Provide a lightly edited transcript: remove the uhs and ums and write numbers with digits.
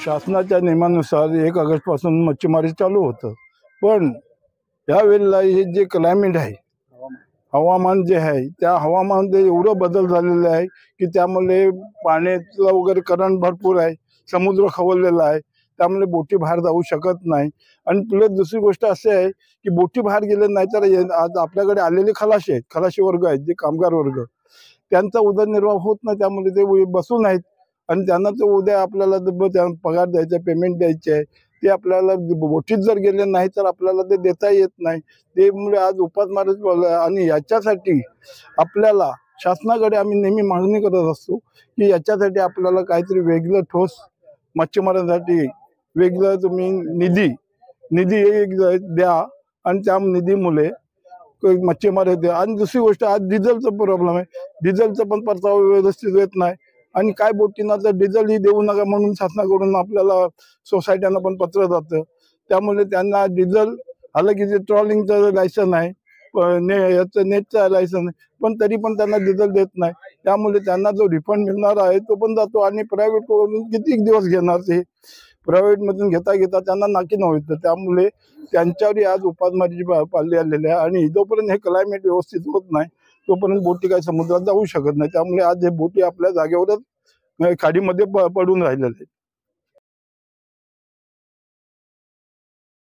शासनाच्या नियमानुसार 1 ऑगस्ट पासून मच्छीमारी चालू होतं, पण यावेळेला हे जे क्लायमेट आहे, हवामान जे आहे, त्या हवामानामध्ये एवढं बदल झालेला आहे की त्यामुळे पाण्याचं वगैरे करंट भरपूर आहे, समुद्र खवळलेला आहे, त्यामुळे बोटी बाहेर जाऊ शकत नाही। आणि प्लस दुसरी गोष्ट अशी आहे की बोटी बाहेर गेले नाही तर आज आपल्याकडे आलेले खलाशी आहेत, खलाशी वर्ग आहेत, जे कामगार वर्ग, त्यांचा उदरनिर्वाह होत नाही, त्यामुळे ते बसून आहेत आणि त्यांना तर उद्या आपल्याला पगार द्यायचा, पेमेंट द्यायचे आहे, ते आपल्याला बोटीत जर गेले नाही तर आपल्याला ते देता येत नाही। त्यामुळे आज उपासमार आणि याच्यासाठी आपल्याला शासनाकडे आम्ही नेहमी मागणी करत असतो की याच्यासाठी आपल्याला काहीतरी वेगळं ठोस मच्छीमारांसाठी वेगळं तुम्ही निधी द्या आणि त्या निधीमुळे मच्छीमार येते। आणि दुसरी गोष्ट, आज डिझेलचा प्रॉब्लेम आहे, डिझेलचा पण परतावा व्यवस्थित येत नाही आणि काय बोटींना तर डिझेलही देऊ नका म्हणून शासनाकडून आपल्याला सोसायट्यांना पण पत्र जातं, त्यामुळे त्यांना डिझेल आलं की जे ट्रॉलिंगचं लायसन आहे, याचं नेटचं लायसन आहे, पण तरी पण त्यांना डिझेल देत नाही, त्यामुळे त्यांना जो रिफंड मिळणार आहे तो पण जातो आणि प्रायव्हेटकडून किती दिवस घेणार, ते प्रायव्हेटमधून घेता त्यांना नाकी नव्हतं, त्यामुळे त्यांच्यावरही आज उपासमारीची पाळली आलेली आहे। आणि जोपर्यंत हे क्लायमेट व्यवस्थित होत नाही तोपर्यंत बोटी काही समुद्रात जाऊ शकत नाही, त्यामुळे आज हे बोटी आपल्या जागेवरच खाडीमध्ये पडून राहिलेले आहेत।